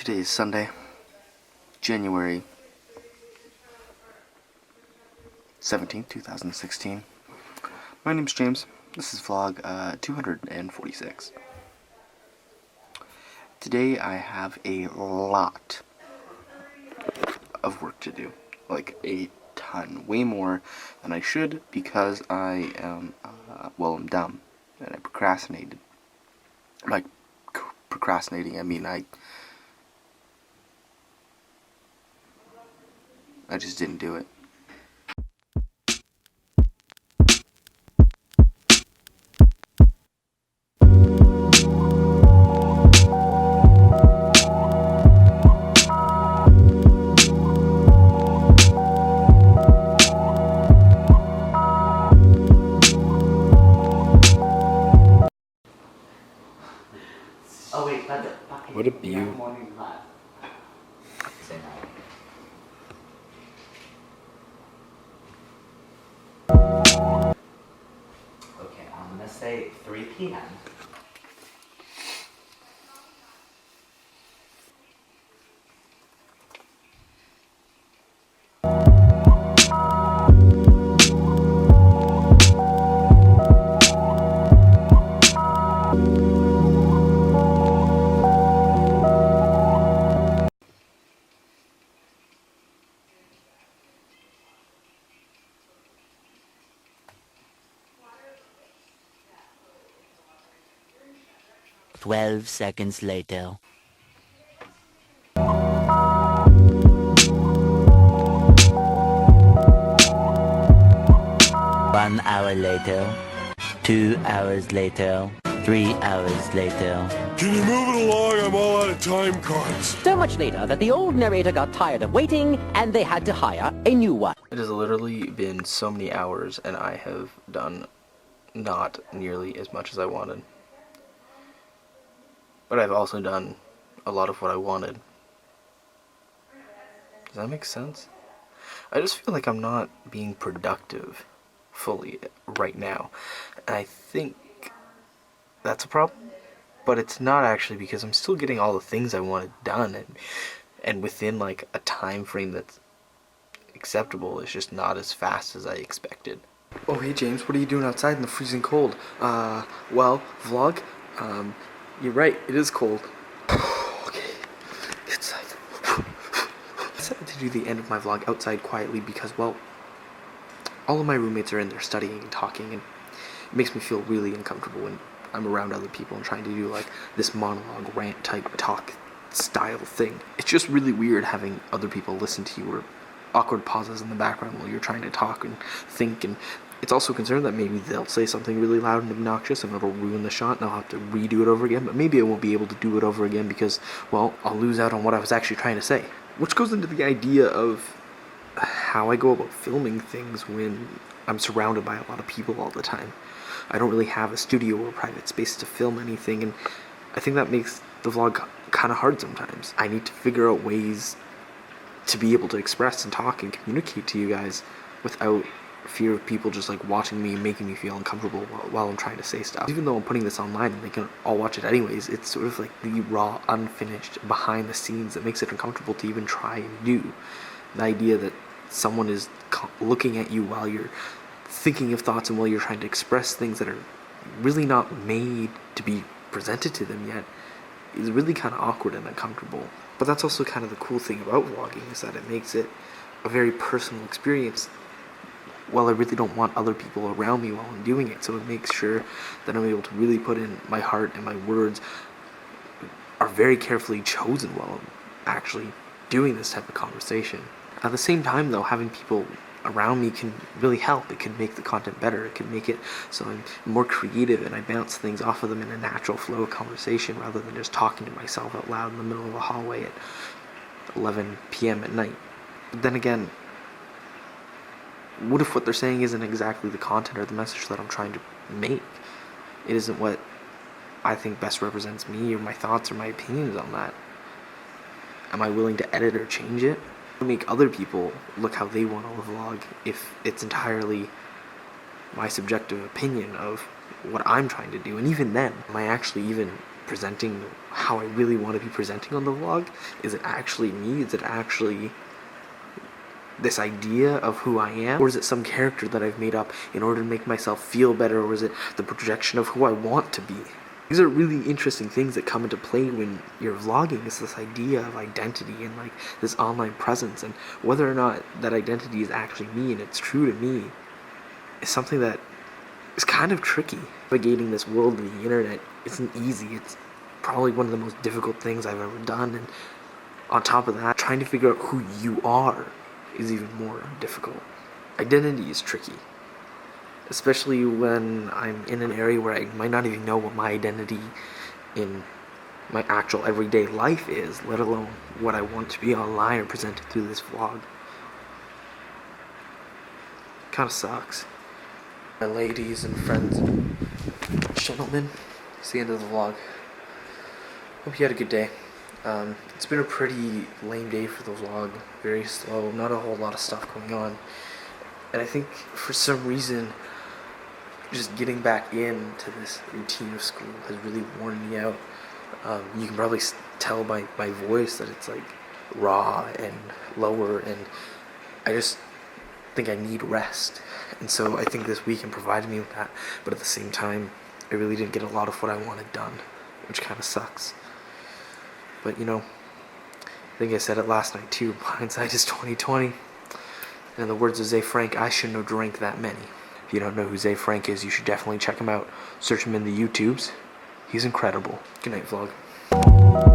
Today is Sunday, January 17th, 2016. My name's James. This is vlog 246. Today I have a lot of work to do. Like a ton. Way more than I should because I am, I'm dumb. And I procrastinated. By procrastinating, I mean I just didn't do it. Oh wait, What a view. Morning class. Say no. Okay, I'm gonna say 3 p.m. "12 seconds later. 1 hour later, 2 hours later, 3 hours later. Can you move it along? I'm all out of time cards. So much later that the old narrator got tired of waiting and they had to hire a new one. It has literally been so many hours and I have done not nearly as much as I wanted. But I've also done a lot of what I wanted. Does that make sense? I just feel like I'm not being productive fully right now. And I think that's a problem. But it's not actually, because I'm still getting all the things I wanted done and within like a time frame that's acceptable. It's just not as fast as I expected. Oh hey James, what are you doing outside in the freezing cold? Well, vlog, you're right, it is cold. Okay, it's like I decided to do the end of my vlog outside quietly because, well, all of my roommates are in there studying and talking, and it makes me feel really uncomfortable when I'm around other people and trying to do like this monologue, rant type talk style thing. It's just really weird having other people listen to you, or awkward pauses in the background while you're trying to talk and think, and it's also concerned that maybe they'll say something really loud and obnoxious and it'll ruin the shot and I'll have to redo it over again, but maybe I won't be able to do it over again because, well, I'll lose out on what I was actually trying to say. Which goes into the idea of how I go about filming things when I'm surrounded by a lot of people all the time. I don't really have a studio or private space to film anything, and I think that makes the vlog kind of hard sometimes. I need to figure out ways to be able to express and talk and communicate to you guys without fear of people just like watching me, making me feel uncomfortable while I'm trying to say stuff. Even though I'm putting this online and they can all watch it anyways, it's sort of like the raw, unfinished, behind the scenes that makes it uncomfortable to even try and do. The idea that someone is looking at you while you're thinking of thoughts and while you're trying to express things that are really not made to be presented to them yet is really kind of awkward and uncomfortable. But that's also kind of the cool thing about vlogging, is that it makes it a very personal experience. Well, I really don't want other people around me while I'm doing it, so it makes sure that I'm able to really put in my heart, and my words are very carefully chosen while I'm actually doing this type of conversation. At the same time though, having people around me can really help. It can make the content better. It can make it so I'm more creative and I bounce things off of them in a natural flow of conversation rather than just talking to myself out loud in the middle of a hallway at 11 p.m. at night. But then again, what if what they're saying isn't exactly the content or the message that I'm trying to make? It isn't what I think best represents me or my thoughts or my opinions on that. Am I willing to edit or change it? Make other people look how they want to vlog if it's entirely my subjective opinion of what I'm trying to do. And even then, am I actually even presenting how I really want to be presenting on the vlog? Is it actually me? Is it actually this idea of who I am? Or is it some character that I've made up in order to make myself feel better? Or is it the projection of who I want to be? These are really interesting things that come into play when you're vlogging. It's this idea of identity and like this online presence, and whether or not that identity is actually me and it's true to me is something that is kind of tricky. Navigating this world of the internet isn't easy. It's probably one of the most difficult things I've ever done, and on top of that, trying to figure out who you are is even more difficult. Identity is tricky, especially when I'm in an area where I might not even know what my identity in my actual everyday life is, let alone what I want to be online or presented through this vlog. Kind of sucks. My ladies and friends and gentlemen, it's the end of the vlog. Hope you had a good day. It's been a pretty lame day for the vlog. Very slow, not a whole lot of stuff going on. And I think for some reason, just getting back into this routine of school has really worn me out. You can probably tell by my voice that it's like raw and lower, and I just think I need rest. And so I think this weekend provided me with that, but at the same time, I really didn't get a lot of what I wanted done, which kind of sucks. But you know, I think I said it last night too, hindsight is 20/20. And in the words of Zay Frank, I shouldn't have drank that many. If you don't know who Zay Frank is, you should definitely check him out. Search him in the YouTubes. He's incredible. Good night, vlog.